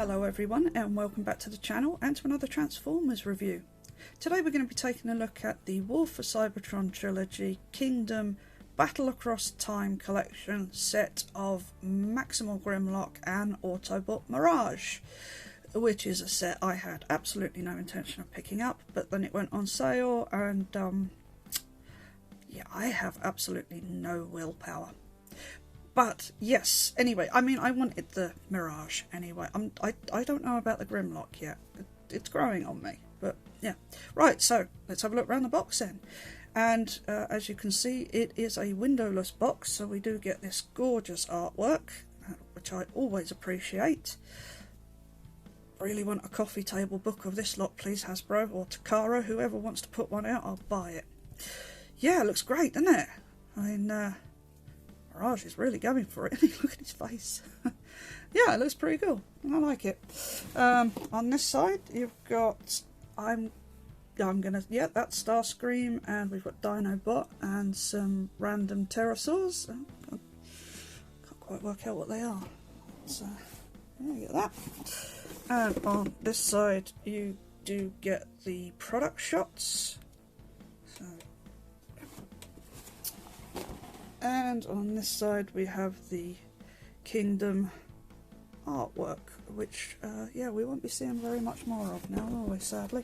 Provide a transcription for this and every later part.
Hello everyone and welcome back to the channel and to another Transformers review. Today we're going to be taking a look at the War for Cybertron Trilogy Kingdom Battle Across Time collection set of Maximal Grimlock and Autobot Mirage, which is a set I had absolutely no intention of picking up, but then it went on sale and yeah, I have absolutely no willpower. But yes, anyway, I mean, I wanted the Mirage anyway. I don't know about the Grimlock yet. It's growing on me, but yeah. Right, so let's have a look around the box then. And as you can see, it is a windowless box, so we do get this gorgeous artwork, which I always appreciate. Really want a coffee table book of this lot, please, Hasbro or Takara. Whoever wants to put one out, I'll buy it. Yeah, it looks great, doesn't it? I mean, Mirage is really going for it. Look at his face. Yeah, it looks pretty cool. I like it. On this side, you've got that's Starscream, and we've got Dinobot and some random pterosaurs. Can't quite work out what they are. So there you get that. And on this side, you do get the product shots. So. And on this side we have the Kingdom artwork, which yeah, we won't be seeing very much more of now, will we, sadly.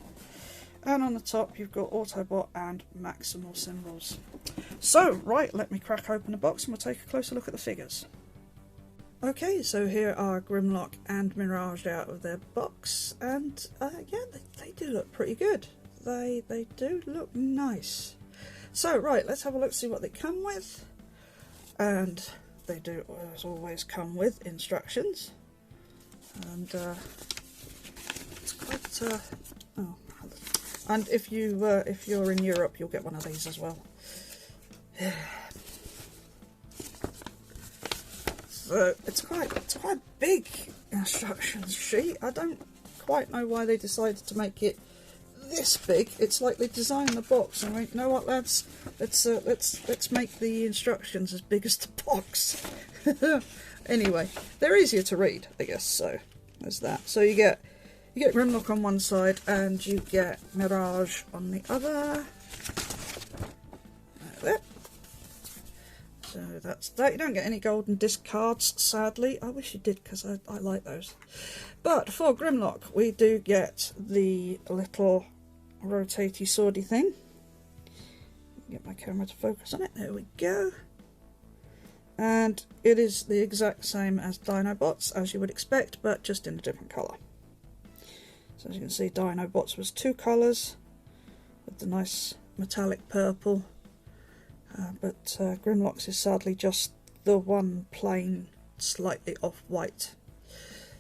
And on the top you've got Autobot and Maximal symbols. So, right, let me crack open the box and we'll take a closer look at the figures. Okay, so here are Grimlock and Mirage out of their box, and yeah, they do look pretty good. They do look nice. So, right, let's have a look, see what they come with. And they do, as always, come with instructions. And it's quite. Oh, and if you're in Europe, you'll get one of these as well. So it's quite big instructions sheet. I don't quite know why they decided to make it this big. It's like they designed the box and went, you know what, lads, let's make the instructions as big as the box. Anyway, they're easier to read, I guess. So there's that. So you get Grimlock on one side and you get Mirage on the other. There. So that's that. You don't get any golden disc cards, sadly. I wish you did, because I like those. But for Grimlock, we do get the little rotatey swordy thing. Get my camera to focus on it. There we go. And it is the exact same as Dinobots, as you would expect, but just in a different colour. So as you can see, Dinobots was two colours with the nice metallic purple, but Grimlock's is sadly just the one plain slightly off-white.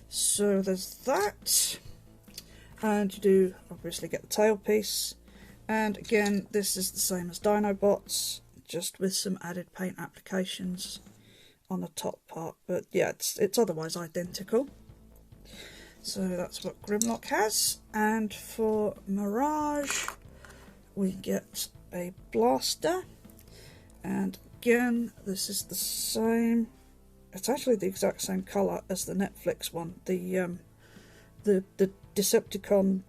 So there's that. And you do obviously get the tailpiece, and again this is the same as Dinobots, just with some added paint applications on the top part, but yeah, it's otherwise identical. So that's what Grimlock has. And for Mirage we get a blaster, and again this is the same. It's actually the exact same colour as the Netflix one, the Decepticon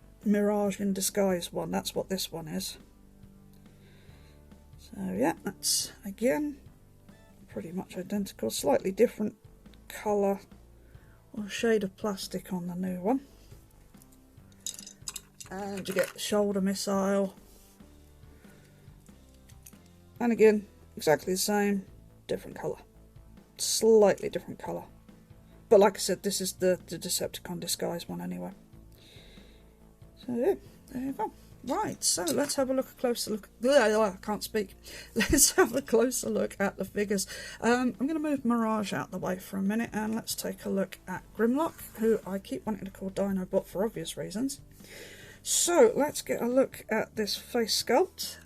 / Mirage in Disguise one. That's what this one is. So yeah, that's again pretty much identical, slightly different colour or shade of plastic on the new one. And you get the shoulder missile, and again exactly the same, different colour, slightly different colour. But like I said, this is the Decepticon Disguise one anyway. So yeah, there you go. Right, so let's have a closer look. I can't speak. Let's have a closer look at the figures. I'm going to move Mirage out the way for a minute, and let's take a look at Grimlock, who I keep wanting to call Dinobot for obvious reasons. So let's get a look at this face sculpt.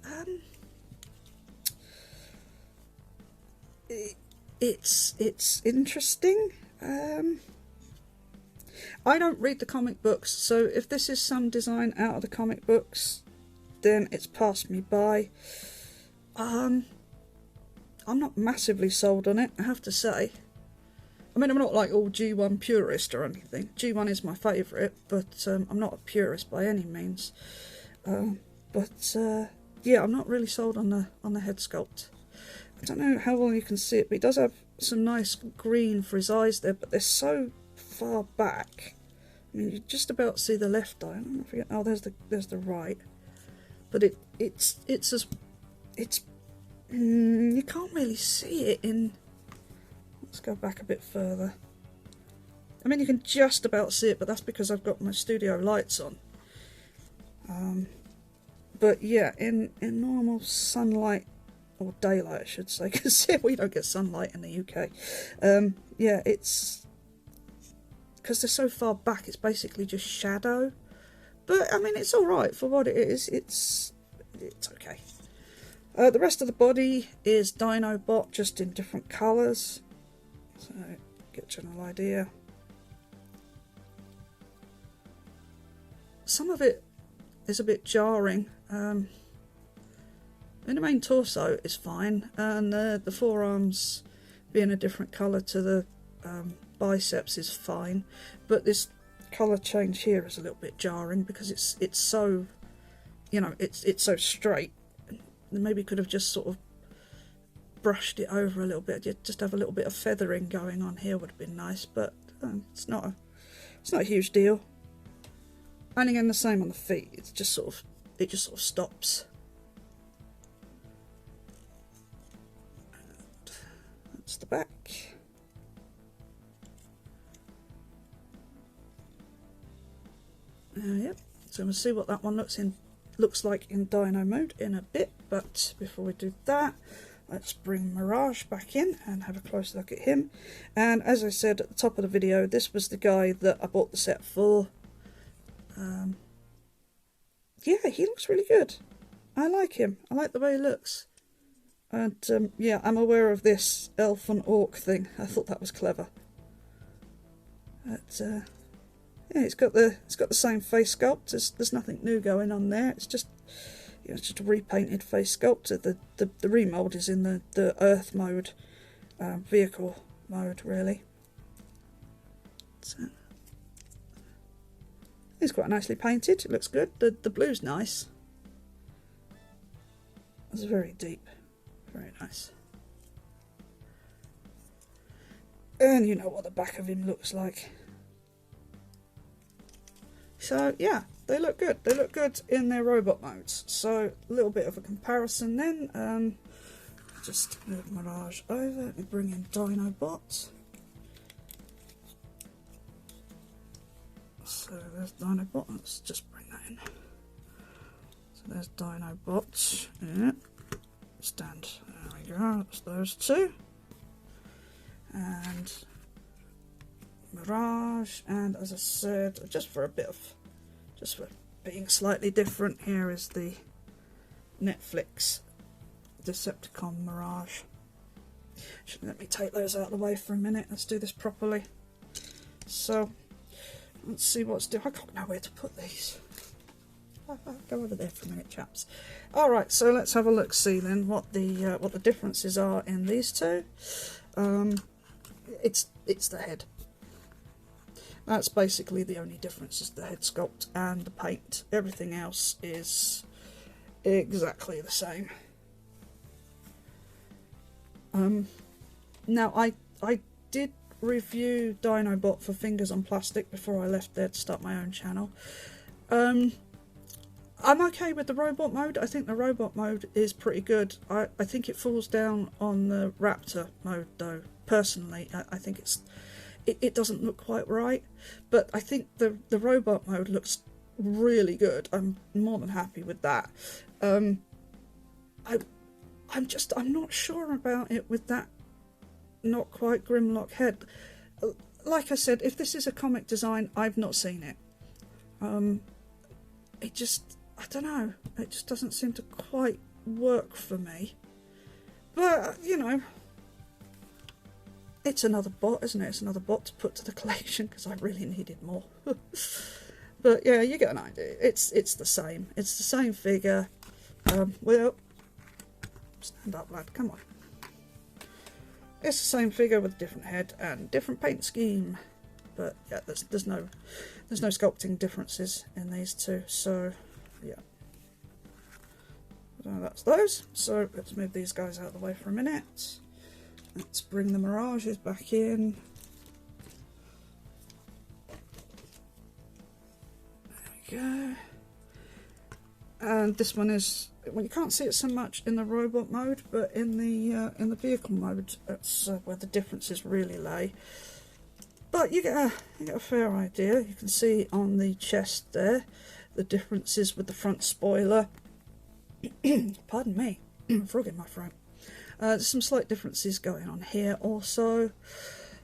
It's interesting. I don't read the comic books, so if this is some design out of the comic books, then it's passed me by. I'm not massively sold on it, I have to say. I mean, I'm not like all G1 purist or anything. G1 is my favourite, but I'm not a purist by any means. Yeah, I'm not really sold on the head sculpt. I don't know how well you can see it, but he does have some nice green for his eyes there, but they're so far back. I mean, you just about see the left eye. I don't know if you, oh, there's the right, but it's you can't really see it in. Let's go back a bit further. I mean, you can just about see it, but that's because I've got my studio lights on. But yeah, in normal sunlight, or daylight I should say, because we don't get sunlight in the UK. Yeah, it's because they're so far back, it's basically just shadow. But I mean, it's alright for what it is. It's okay. The rest of the body is Dinobot, just in different colours. So, get a general idea. Some of it is a bit jarring. In the main torso is fine, and the forearms being a different colour to the biceps is fine, but this colour change here is a little bit jarring because it's so, you know, it's so straight. Maybe could have just sort of brushed it over a little bit. Just have a little bit of feathering going on here would have been nice, but it's not a huge deal. And again, the same on the feet. It just sort of stops. And that's the back. Yep. So we'll see what that one looks like in Dino mode in a bit. But before we do that, let's bring Mirage back in and have a close look at him. And as I said at the top of the video, this was the guy that I bought the set for. Yeah, he looks really good. I like him. I like the way he looks. And yeah, I'm aware of this elf and orc thing. I thought that was clever. But yeah, it's got the same face sculpt. There's nothing new going on there. It's just, you know, it's just a repainted face sculpt. The remold is in the Earth mode, vehicle mode, really. So, it's quite nicely painted. It looks good. The blue's nice. It's very deep. Very nice. And you know what the back of him looks like. So yeah, they look good. They look good in their robot modes. So a little bit of a comparison then. Just move Mirage over. Let me bring in Dinobot. So there's Dinobot. Let's just bring that in. So there's Dinobot. Yeah. Stand. There we go. That's those two. And Mirage. And as I said, just for being slightly different, here is the Netflix Decepticon Mirage. Let me take those out of the way for a minute. Let's do this properly. So let's see what's doing. I can't know where to put these. I'll go over there for a minute, chaps. Alright, so let's have a look, see then what the differences are in these two. It's the head. That's basically the only difference, is the head sculpt and the paint. Everything else is exactly the same. Now I did review Dinobot for Fingers on Plastic before I left there to start my own channel. I'm okay with the robot mode. I think the robot mode is pretty good. I think it falls down on the Raptor mode though. Personally, I think it doesn't look quite right, but I think the robot mode looks really good. I'm more than happy with that. I'm not sure about it with that not quite Grimlock head. Like I said, if this is a comic design, I've not seen it. It just, I don't know, it just doesn't seem to quite work for me. But, you know, it's another bot, isn't it? It's another bot to put to the collection, because I really needed more. But yeah, you get an idea. It's the same. It's the same figure. Well, stand up, lad. Come It's the same figure with a different head and different paint scheme. But yeah, there's no sculpting differences in these two. So yeah. So that's those. So let's move these guys out of the way for a minute. Let's bring the Mirages back in. There we go. And this one is, well, you can't see it so much in the robot mode, but in the vehicle mode, that's where the differences really lay. But you get a fair idea. You can see on the chest there the differences with the front spoiler. Pardon me, frog in my throat. There's some slight differences going on here also.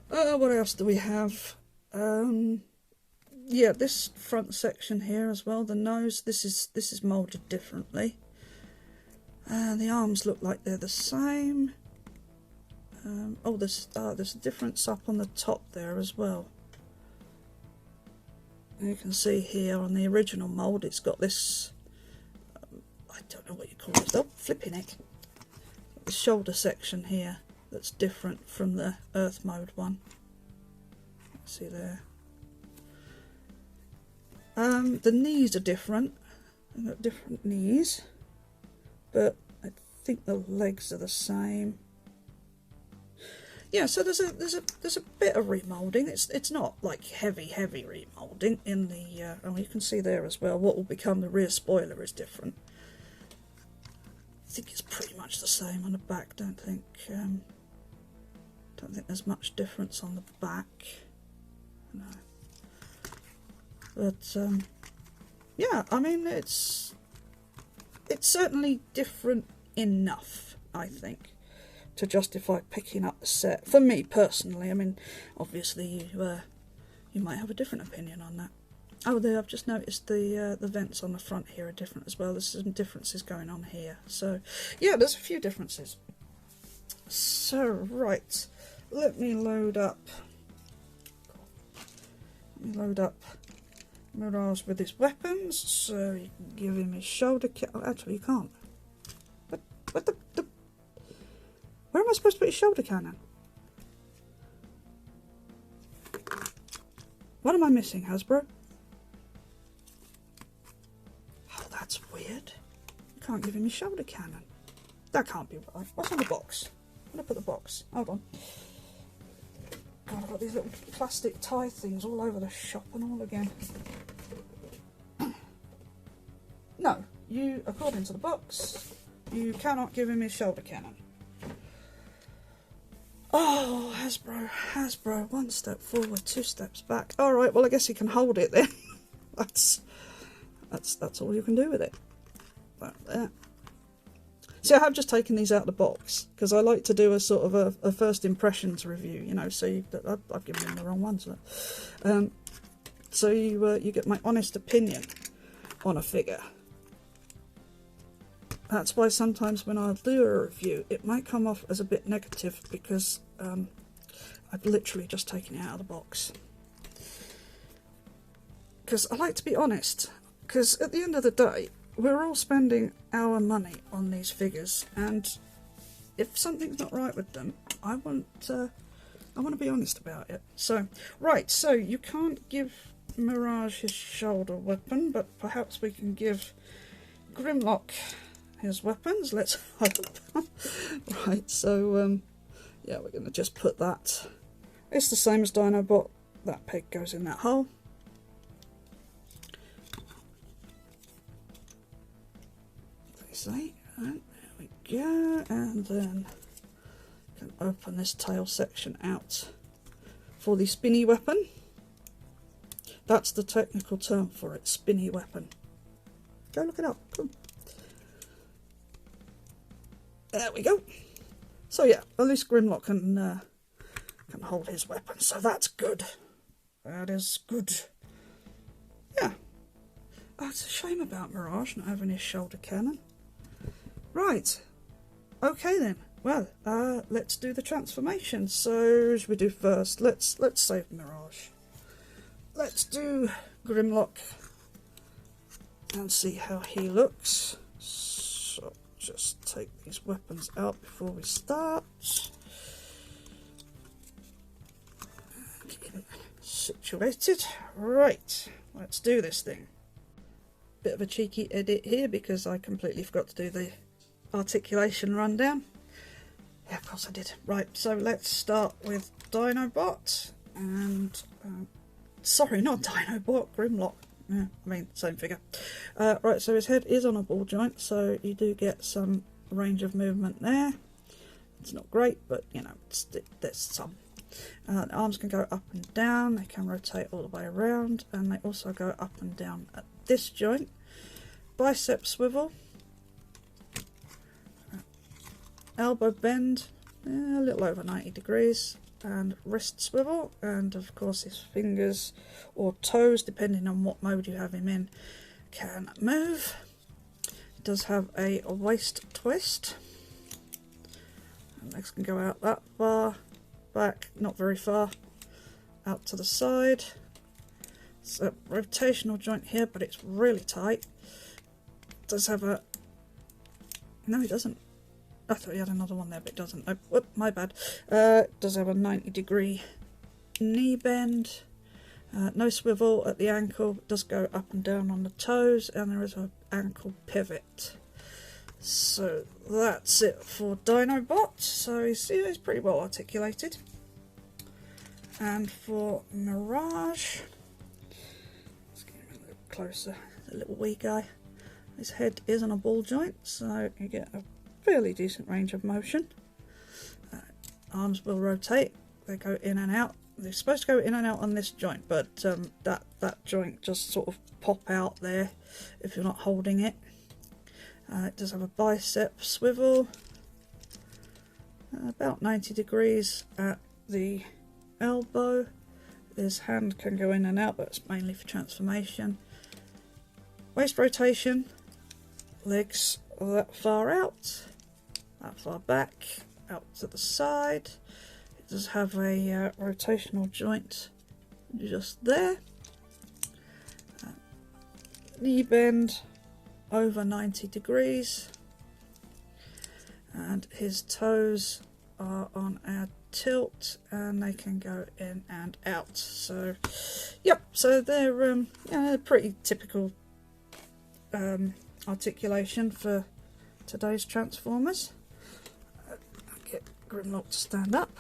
What else do we have? Yeah, this front section here as well, the nose, this is moulded differently. The arms look like they're the same. Oh, there's a difference up on the top there as well. You can see here on the original mould it's got this, I don't know what you call it, oh, flipping it. The shoulder section here that's different from the Earth mode one. See there. The knees are different. They've got different knees, but I think the legs are the same. Yeah, so there's a bit of remoulding. It's not like heavy remoulding in the. Oh, you can see there as well. What will become the rear spoiler is different. I think it's pretty much the same on the back. Don't think there's much difference on the back. No. But yeah, I mean it's certainly different enough, I think, to justify picking up the set. For me personally, I mean, obviously you might have a different opinion on that. Oh, there, I've just noticed the vents on the front here are different as well. There's some differences going on here. So yeah, there's a few differences. So right, let me load up. Mirage with his weapons, so you can give him his shoulder kit. Oh, actually, you can't. What the? Where am I supposed to put his shoulder cannon? What am I missing, Hasbro? Oh, that's weird. You can't give him his shoulder cannon. That can't be right. What's on the box? I'm gonna put the box. Hold on. God, I've got these little plastic tie things all over the shop and all again. No, you, according to the box, you cannot give him his shoulder cannon. Oh, Hasbro, 1 step forward, 2 steps back. Alright, well I guess he can hold it then. that's all you can do with it. Right there. See, I have just taken these out of the box, because I like to do a sort of a first impressions review, you know, so I've given them the wrong ones. So you get my honest opinion on a figure. That's why sometimes when I do a review, it might come off as a bit negative, because I've literally just taken it out of the box. Because I like to be honest, because at the end of the day, we're all spending our money on these figures, and if something's not right with them, I want to be honest about it. So, right, so you can't give Mirage his shoulder weapon, but perhaps we can give Grimlock his weapons. Let's hope. Right, so yeah, we're going to just put that. It's the same as Dinobot. That peg goes in that hole. See, and there we go, and then we can open this tail section out for the spinny weapon. That's the technical term for it, spinny weapon. Go look it up. Come. There we go. So yeah, at least Grimlock can hold his weapon, so that's good. That is good. Yeah. Oh, it's a shame about Mirage not having his shoulder cannon. Right, okay then. Well, let's do the transformation. So, should we do first? Let's save Mirage. Let's do Grimlock and see how he looks. So, just take these weapons out before we start. situated. Right, let's do this thing. Bit of a cheeky edit here because I completely forgot to do the articulation rundown. Yeah, of course I did. Right, so let's start with Dinobot and sorry, not Dinobot, Grimlock. Yeah, I mean, same figure. Right, so his head is on a ball joint, so you do get some range of movement there. It's not great, but you know, there's some. The arms can go up and down, they can rotate all the way around, and they also go up and down at this joint. Bicep swivel. Elbow bend, a little over 90 degrees. And wrist swivel, and of course his fingers or toes, depending on what mode you have him in, can move. It does have a waist twist. And legs can go out that far, back not very far, out to the side. It's a rotational joint here, but it's really tight. It does have a... No, it doesn't. I thought he had another one there, but it doesn't. Oh, whoop, my bad. It does have a 90-degree knee bend. No swivel at the ankle. It does go up and down on the toes, and there is an ankle pivot. So that's it for Dinobot. So he's pretty well articulated. And for Mirage, let's get him a little closer. The little wee guy. His head is on a ball joint, so you get a fairly decent range of motion. Arms will rotate, they go in and out. They're supposed to go in and out on this joint, but that joint just sort of pop out there if you're not holding it. It does have a bicep swivel, about 90 degrees at the elbow. This hand can go in and out, but it's mainly for transformation. Waist rotation, legs that far out, that far back, out to the side. It does have a rotational joint just there. Knee bend over 90 degrees, and his toes are on a tilt and they can go in and out. So yep, so they're pretty typical articulation for today's Transformers. I'll get Grimlock to stand up.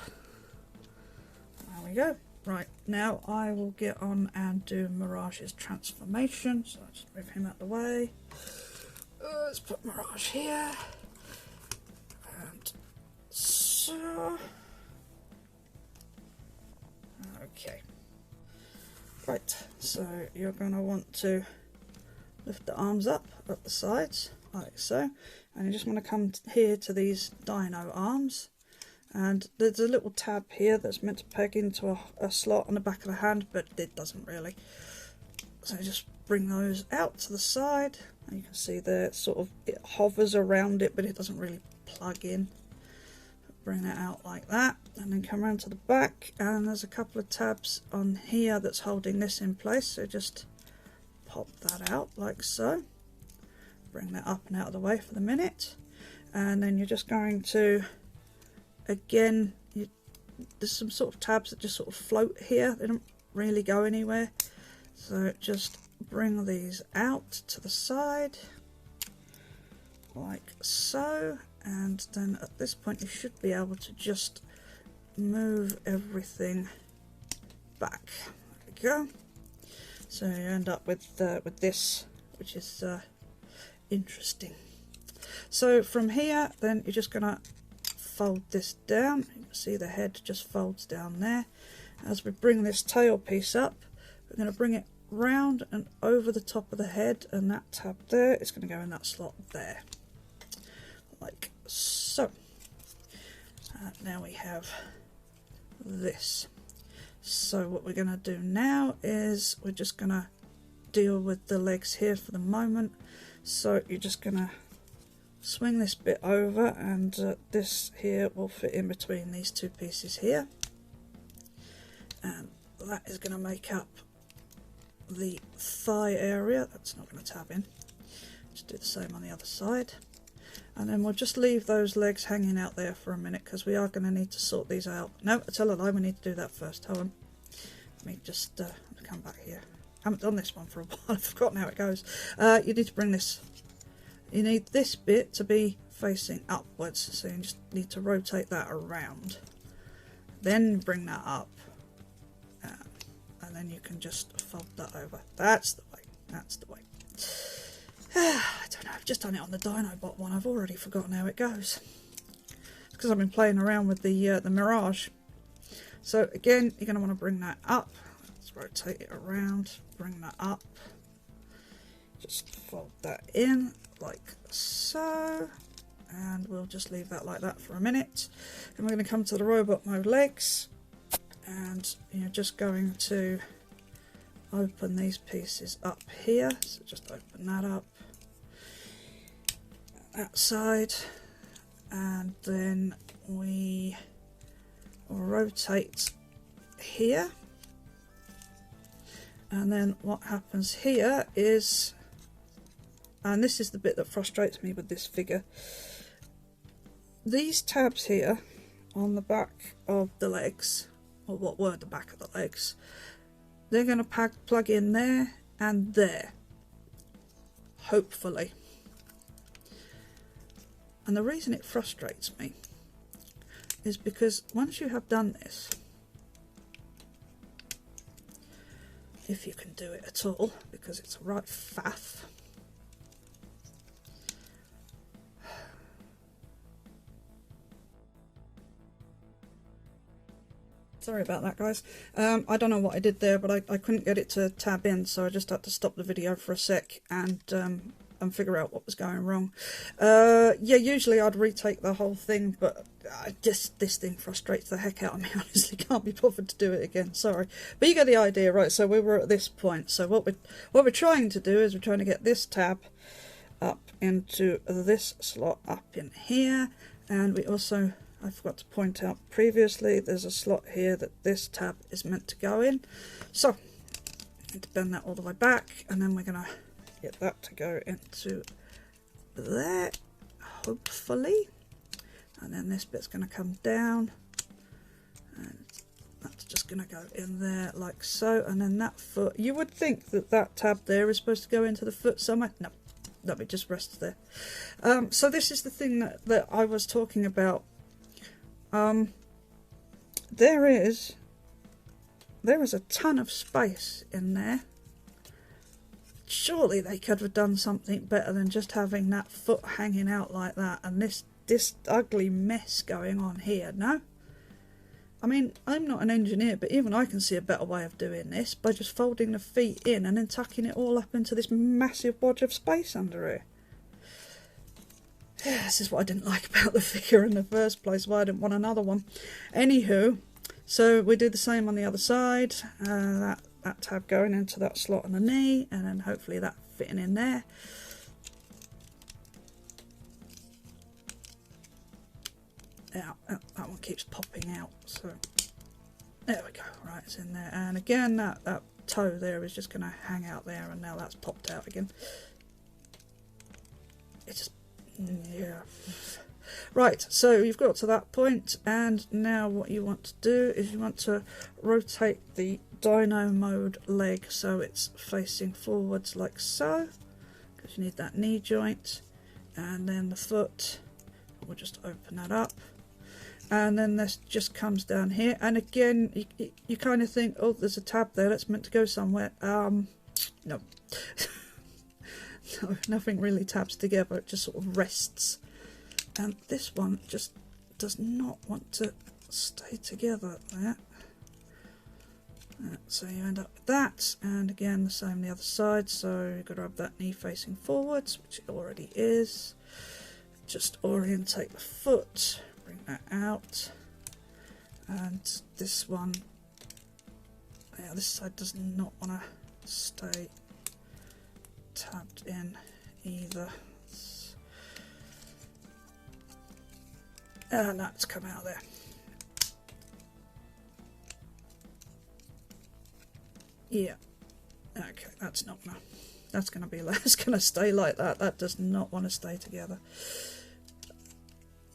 There we go. Right, now I will get on and do Mirage's transformation. So I'll just move him out of the way. Let's put Mirage here. And so... Okay. Right, so you're going to want to lift the arms up at the sides, like so. And you just want to come here to these dino arms. And there's a little tab here that's meant to peg into a slot on the back of the hand, but it doesn't really. So just bring those out to the side. And you can see there, it hovers around it, but it doesn't really plug in. Bring that out like that, and then come around to the back, and there's a couple of tabs on here that's holding this in place. So just pop that out like so. Bring that up and out of the way for the minute, and then you're just going to, again, there's some sort of tabs that just sort of float here. They don't really go anywhere. So just bring these out to the side like so, and then at this point you should be able to just move everything back. There we go. So you end up with this, which is interesting. So from here, then you're just gonna fold this down. You can see the head just folds down there. As we bring this tail piece up, we're going to bring it round and over the top of the head, and that tab there is going to go in that slot there, like so. Now we have this. So what we're going to do now is we're just going to deal with the legs here for the moment. So you're just going to swing this bit over, and this here will fit in between these two pieces here, and that is going to make up the thigh area. That's not going to tab in. Just do the same on the other side, and then we'll just leave those legs hanging out there for a minute because we are going to need to sort these out. No, I tell a lie, we need to do that first. Hold on. Let me just come back here. I haven't done this one for a while. I've forgotten how it goes. You need to bring this. You need this bit to be facing upwards, so you just need to rotate that around. Then bring that up, and then you can just fold that over. That's the way. That's the way. I don't know. I've just done it on the Dinobot one. I've already forgotten how it goes. It's because I've been playing around with the Mirage. So again, you're going to want to bring that up. Let's rotate it around. Bring that up. Just fold that in like so. And we'll just leave that like that for a minute. And we're going to come to the robot mode legs. And you're just going to open these pieces up here. So just open that up. That side. And then we rotate here. And then what happens here is, and this is the bit that frustrates me with this figure, these tabs here on the back of the legs, or what were the back of the legs, they're going to plug in there and there, hopefully. And the reason it frustrates me is because once you have done this, if you can do it at all, because it's a right faff, sorry about that, guys. I don't know what I did there, but I couldn't get it to tab in, so I just had to stop the video for a sec and figure out what was going wrong. Yeah, usually I'd retake the whole thing, but this thing frustrates the heck out of me. I honestly can't be bothered to do it again. Sorry, but you get the idea, right? So we were at this point. So what we're trying to do is we're trying to get this tab up into this slot up in here, and we also, I forgot to point out previously, there's a slot here that this tab is meant to go in. So I need to bend that all the way back, and then we're going to get that to go into there, hopefully. And then this bit's going to come down, and that's just going to go in there like so. And then that foot, you would think that that tab there is supposed to go into the foot somewhere. No, it just rests there. So this is the thing that I was talking about. There is a ton of space in there. Surely they could have done something better than just having that foot hanging out like that and this ugly mess going on here, no? I mean, I'm not an engineer, but even I can see a better way of doing this by just folding the feet in and then tucking it all up into this massive bodge of space under it. Yeah, this is what I didn't like about the figure in the first place, why I didn't want another one. Anywho, so we do the same on the other side, that tab going into that slot on the knee, and then hopefully that fitting in there. Yeah, that one keeps popping out, so there we go, right, it's in there. And again, that toe there is just going to hang out there, and now that's popped out again. It's just, yeah. Right, so you've got to that point, and now what you want to do is you want to rotate the dyno mode leg so it's facing forwards like so, because you need that knee joint. And then the foot, we'll just open that up, and then this just comes down here, and again you kind of think, oh, there's a tab there that's meant to go somewhere. No. No, nothing really tabs together, it just sort of rests. And this one just does not want to stay together there. So you end up with that, and again the same the other side, so you've got to have that knee facing forwards, which it already is. Just orientate the foot, bring that out, and this one, yeah, this side does not want to stay tabbed in either. And that's come out there. Yeah. Okay, that's not gonna. That's gonna be. It's gonna stay like that. That does not want to stay together.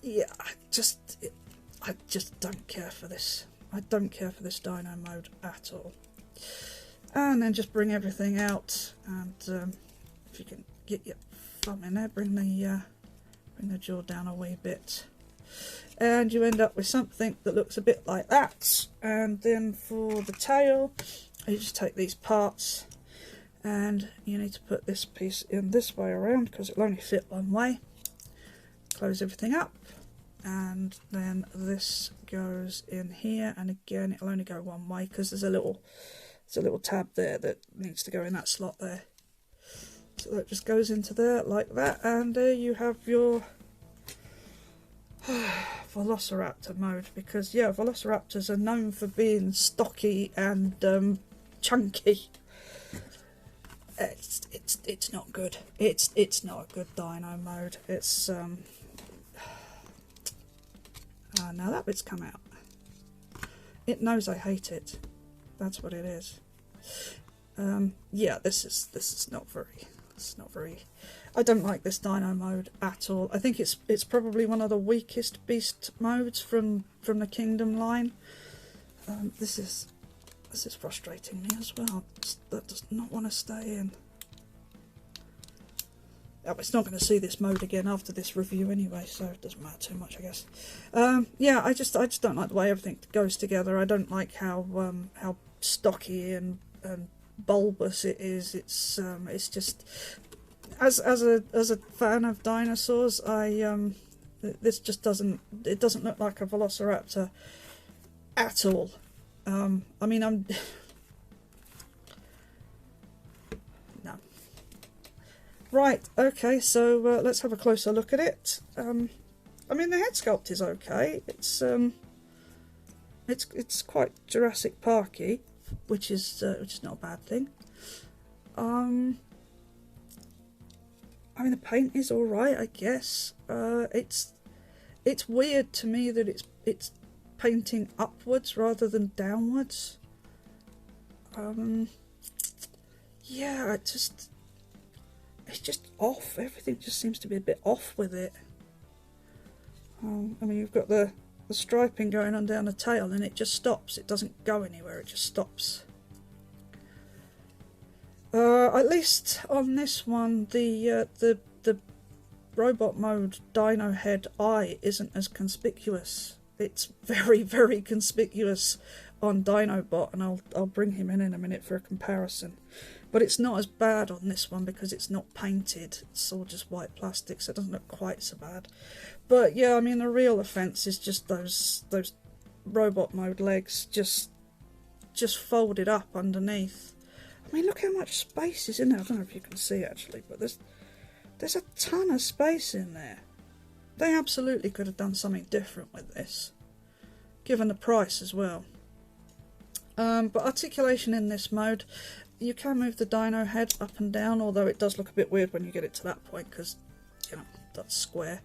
Yeah, I just don't care for this. I don't care for this dyno mode at all. And then just bring everything out, and if you can get your thumb in there, bring the jaw down a wee bit. And you end up with something that looks a bit like that. And then for the tail, you just take these parts, and you need to put this piece in this way around because it'll only fit one way. Close everything up, and then this goes in here, and again it'll only go one way because there's a little tab there that needs to go in that slot there. So that just goes into there like that, and there you have your Velociraptor mode, because yeah, Velociraptors are known for being stocky and chunky. It's not good. It's not a good dino mode. It's now that bit's come out. It knows I hate it. That's what it is. Yeah, this is not very. It's not very. I don't like this dino mode at all. I think it's probably one of the weakest beast modes from the Kingdom line. This is frustrating me as well. That does not want to stay in. Oh, it's not going to see this mode again after this review anyway, so it doesn't matter too much, I guess. Yeah, I just don't like the way everything goes together. I don't like how stocky and bulbous it is. It's just as a fan of dinosaurs, this just doesn't look like a Velociraptor at all. I mean, no. Right, okay, so let's have a closer look at it. I mean, the head sculpt is okay. It's quite Jurassic Parky, which is not a bad thing. I mean, the paint is all right, I guess. It's weird to me that it's painting upwards rather than downwards. Yeah, it's just off. Everything just seems to be a bit off with it. I mean, you've got the striping going on down the tail, and it just stops. It doesn't go anywhere. It just stops. At least on this one, the robot mode dino head eye isn't as conspicuous. It's very, very conspicuous on Dinobot, and I'll bring him in a minute for a comparison. But it's not as bad on this one because it's not painted. It's all just white plastic, so it doesn't look quite so bad. But yeah, I mean, the real offence is just those robot mode legs just folded up underneath. I mean, look how much space is in there. I don't know if you can see actually, but there's a ton of space in there. They absolutely could have done something different with this, given the price as well. But articulation in this mode, you can move the dino head up and down, although it does look a bit weird when you get it to that point because, you know, that's square.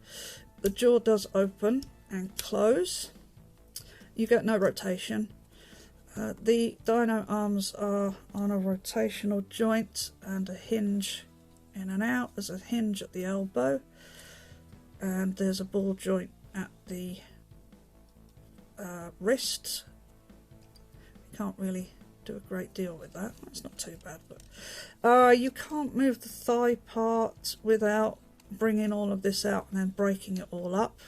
The jaw does open and close. You get no rotation. The dino arms are on a rotational joint and a hinge in and out. There's a hinge at the elbow, and there's a ball joint at the wrist. You can't really do a great deal with that. It's not too bad, but you can't move the thigh part without bringing all of this out and then breaking it all up.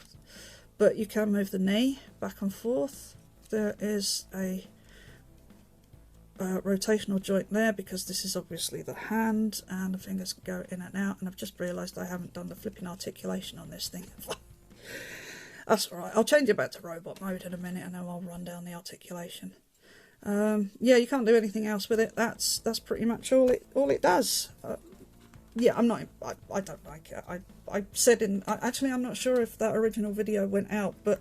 But you can move the knee back and forth. There is a rotational joint there because this is obviously the hand, and the fingers can go in and out. And I've just realised I haven't done the flipping articulation on this thing. That's alright, I'll change it back to robot mode in a minute and then I'll run down the articulation. Yeah, you can't do anything else with it. That's pretty much all it does. Yeah, I don't like it. I said actually I'm not sure if that original video went out, but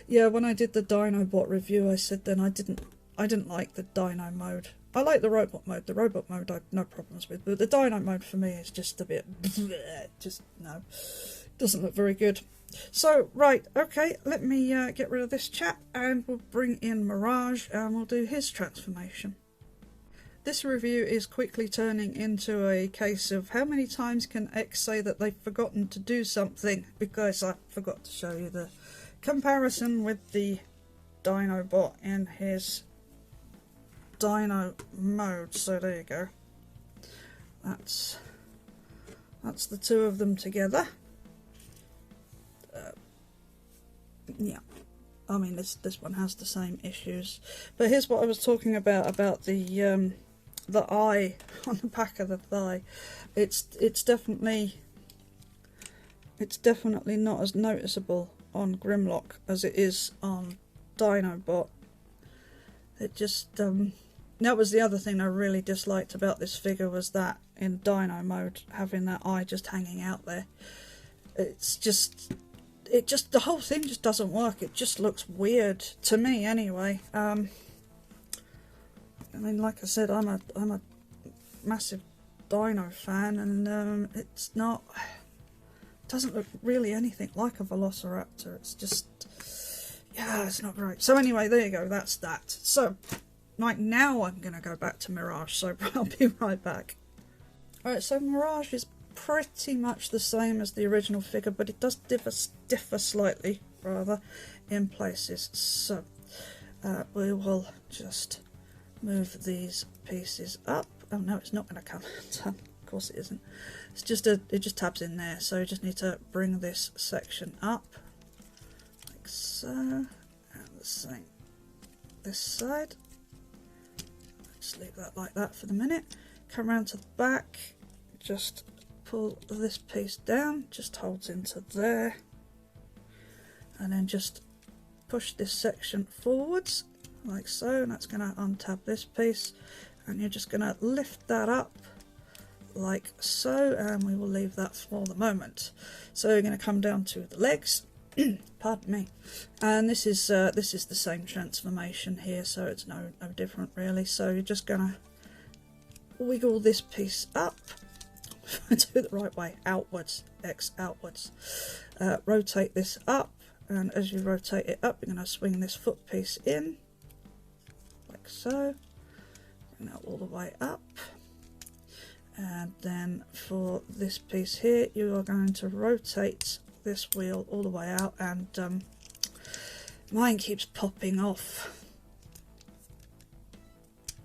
yeah, when I did the Dinobot review, I said then I didn't like the Dino mode. I like the robot mode. The robot mode I have no problems with, but the Dino mode for me is just a bit just no, doesn't look very good. So right, okay, let me get rid of this chap and we'll bring in Mirage and we'll do his transformation. This review is quickly turning into a case of how many times can X say that they've forgotten to do something, because I forgot to show you the comparison with the Dinobot in his dyno mode. So there you go. That's the two of them together. Yeah, I mean this one has the same issues, but here's what I was talking about the eye on the back of the thigh. It's definitely not as noticeable on Grimlock as it is on Dinobot. It just that was the other thing I really disliked about this figure, was that in Dino mode, having that eye just hanging out there. The whole thing just doesn't work. It just looks weird to me anyway. I mean, like I said, I'm a massive Dino fan, and it doesn't look really anything like a Velociraptor. It's just, yeah, it's not great. So anyway, there you go, that's that. So right now I'm going to go back to Mirage, so I'll be right back. Alright, so Mirage is pretty much the same as the original figure, but it does differ slightly, rather, in places. So we will just move these pieces up. Oh no, it's not going to come undone. Of course it isn't. It's just it just tabs in there, so you just need to bring this section up like so, and the same this side. Just leave that like that for the minute. Come around to the back, just pull this piece down, just holds into there, and then just push this section forwards like so, and that's going to untab this piece, and you're just going to lift that up like so, and we will leave that for the moment. So we're going to come down to the legs. Pardon me. And this is the same transformation here, so it's no different really. So you're just going to wiggle this piece up. Do it the right way, outwards, X outwards. Rotate this up, and as you rotate it up, you're going to swing this foot piece in like so. Bring that all the way up. And then for this piece here, you are going to rotate this wheel all the way out, and mine keeps popping off.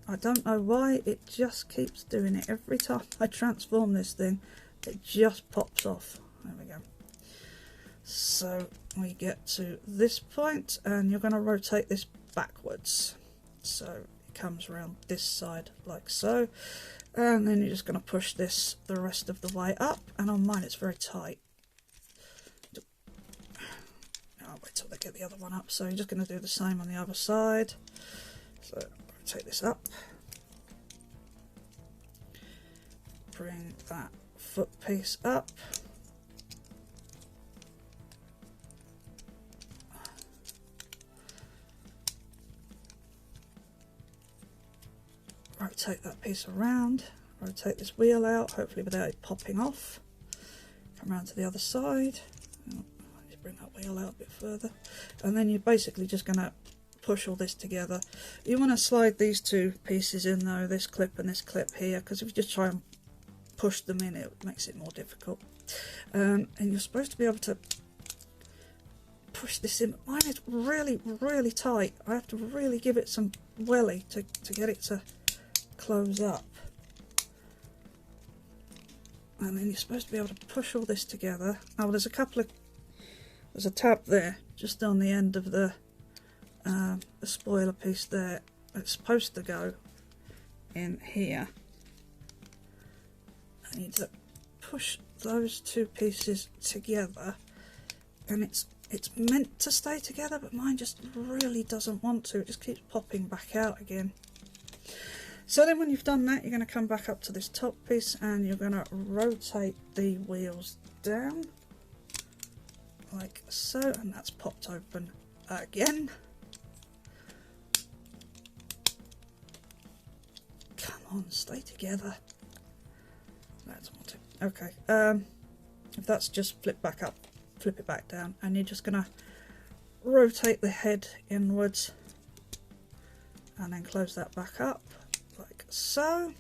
I don't know why, it just keeps doing it. Every time I transform this thing, it just pops off. There we go. So we get to this point, and you're going to rotate this backwards. So it comes around this side like so. And then you're just going to push this the rest of the way up, and on mine it's very tight. I'll wait till they get the other one up. So you're just going to do the same on the other side. So rotate this up. Bring that foot piece up. Rotate that piece around, rotate this wheel out, hopefully without it popping off. Come around to the other side. Just bring that wheel out a bit further. And then you're basically just going to push all this together. You want to slide these two pieces in though, this clip and this clip here, because if you just try and push them in, it makes it more difficult. And you're supposed to be able to push this in. Mine is really, really tight. I have to really give it some welly to get it to close up, and then you're supposed to be able to push all this together. Oh, there's a tab there just on the end of the spoiler piece there. It's supposed to go in here. I need to push those two pieces together, and it's meant to stay together, but mine just really doesn't want to. It just keeps popping back out again. So then when you've done that, you're going to come back up to this top piece, and you're going to rotate the wheels down like so, and that's popped open again. Come on, stay together. That's what it. Okay, if that's just flip back up, flip it back down, and you're just going to rotate the head inwards and then close that back up like so.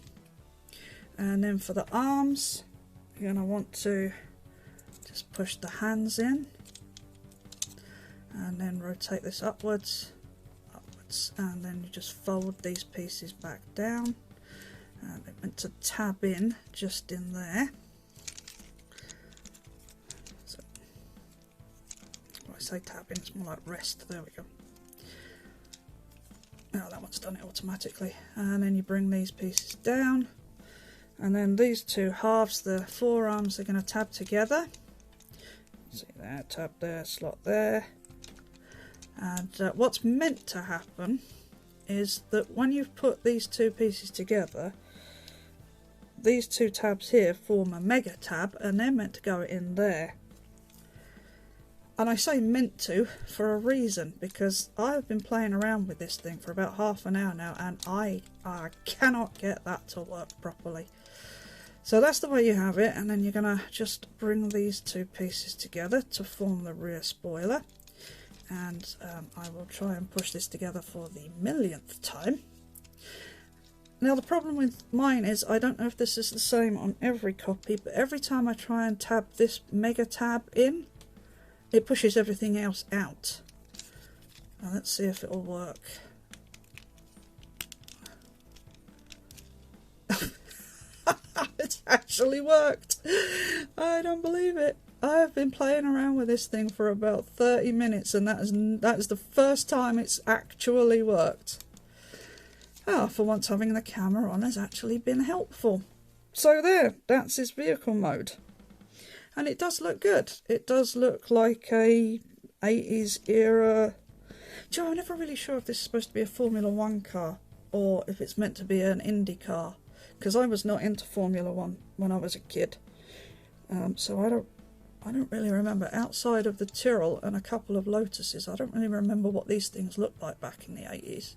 And then for the arms, you're going to want to just push the hands in and then rotate this upwards, and then you just fold these pieces back down, and they're meant to tab in just in there. So, when I say tab in, it's more like rest. There we go. Now that one's done it automatically. And then you bring these pieces down, and then these two halves, the forearms, are going to tab together. See there, tab there, slot there. And what's meant to happen is that when you've put these two pieces together, these two tabs here form a mega tab, and they're meant to go in there. And I say meant to for a reason, because I've been playing around with this thing for about half an hour now, and I cannot get that to work properly. So that's the way you have it, and then you're going to just bring these two pieces together to form the rear spoiler. And I will try and push this together for the millionth time. Now the problem with mine is, I don't know if this is the same on every copy, but every time I try and tab this mega tab in, it pushes everything else out. Now let's see if it'll work. It's actually worked! I don't believe it. I've been playing around with this thing for about 30 minutes, and that is the first time it's actually worked. Ah, for once having the camera on has actually been helpful. So there, that's his vehicle mode. And it does look good. It does look like a 80s era... Joe, I'm never really sure if this is supposed to be a Formula 1 car or if it's meant to be an Indy car, because I was not into Formula 1 when I was a kid. So I don't really remember, outside of the Tyrrell and a couple of Lotuses, I don't really remember what these things looked like back in the 80s.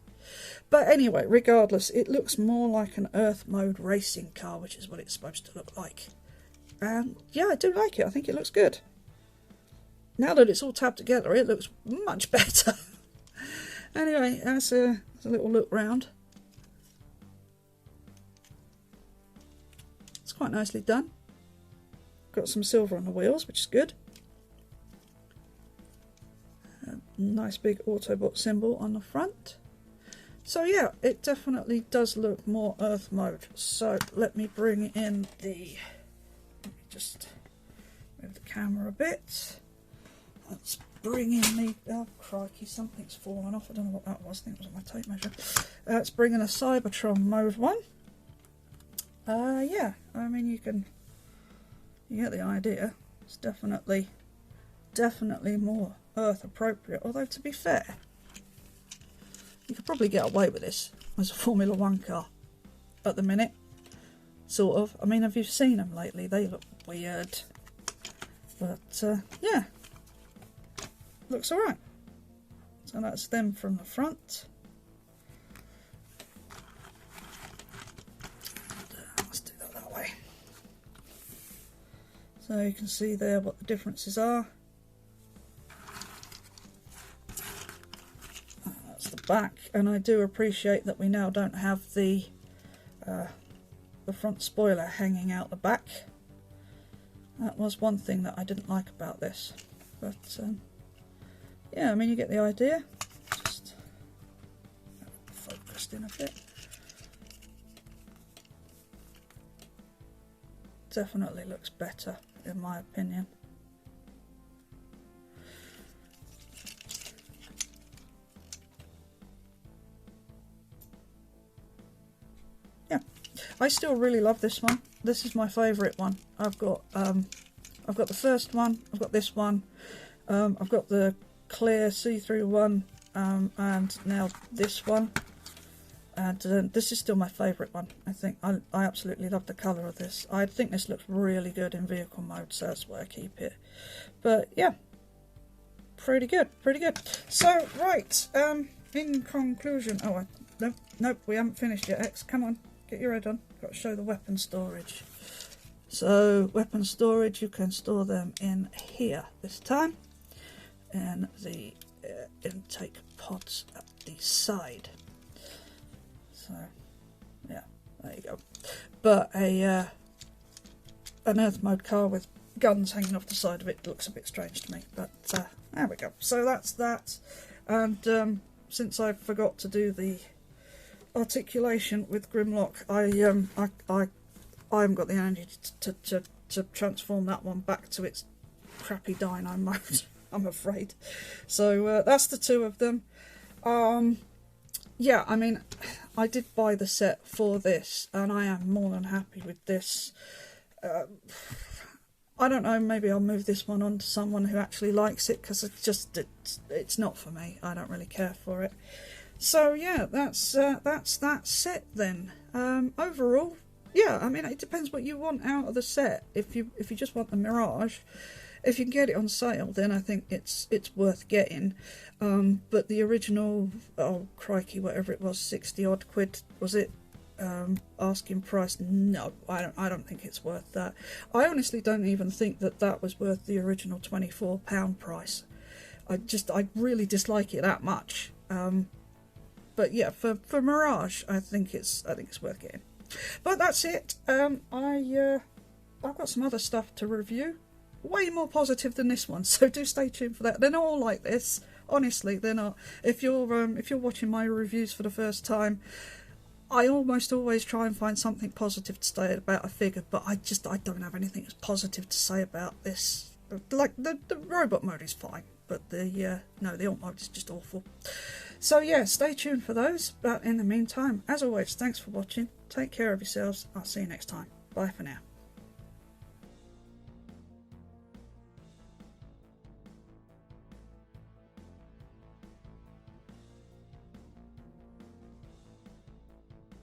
But anyway, regardless, it looks more like an Earth mode racing car, which is what it's supposed to look like. And yeah, I do like it. I think it looks good. Now that it's all tabbed together, it looks much better. Anyway, that's a little look round. It's quite nicely done. Got some silver on the wheels, which is good. A nice big Autobot symbol on the front. So yeah, it definitely does look more Earth mode. So let me bring in the... Let me just move the camera a bit. Let's bring in the... Oh crikey, something's fallen off. I don't know what that was. I think it was my tape measure. Let's bring in a Cybertron mode one. Yeah, I mean you get the idea. It's definitely more Earth appropriate. Although to be fair, you could probably get away with this as a Formula 1 car at the minute. Sort of. I mean, have you seen them lately? They look weird. But yeah, looks alright. So that's them from the front. Let's do that way. So you can see there what the differences are. That's the back, and I do appreciate that we now don't have the front spoiler hanging out the back. That was one thing that I didn't like about this, but yeah, I mean you get the idea. Just focused in a bit. Definitely looks better in my opinion. Yeah, I still really love this one. This is my favourite one. I've got the first one, I've got this one, I've got the clear see-through one, and now this one. And this is still my favourite one. I think I absolutely love the colour of this. I think this looks really good in vehicle mode, so that's why I keep it. But yeah, pretty good, pretty good. So right, in conclusion, nope, we haven't finished yet. X, come on, get your head on. Got to show the weapon storage. So weapon storage, you can store them in here this time, and the intake pods at the side. So, yeah, there you go. But an Earth mode car with guns hanging off the side of it looks a bit strange to me. But there we go. So that's that. And since I forgot to do the articulation with Grimlock, I haven't got the energy to transform that one back to its crappy dino mode, I'm afraid. So that's the two of them. Yeah, I mean, I did buy the set for this, and I am more than happy with this. I don't know, maybe I'll move this one on to someone who actually likes it, because it's not for me. I don't really care for it. So yeah, that's that set then. Overall, yeah, I mean, it depends what you want out of the set. If you just want the Mirage, if you can get it on sale, then I think it's worth getting. But the original, oh crikey, whatever it was, 60 odd quid, was it? Asking price, no, I don't think it's worth that. I honestly don't even think that was worth the original £24 price. I really dislike it that much. But yeah, for Mirage, I think it's worth getting. But that's it. I've got some other stuff to review, way more positive than this one, so do stay tuned for that. They're not all like this, honestly, they're not. If you're watching my reviews for the first time, I almost always try and find something positive to say about a figure, but I don't have anything as positive to say about this. Like the robot mode is fine, but the alt mode is just awful. So yeah, stay tuned for those. But in the meantime, as always, thanks for watching. Take care of yourselves. I'll see you next time. Bye for now.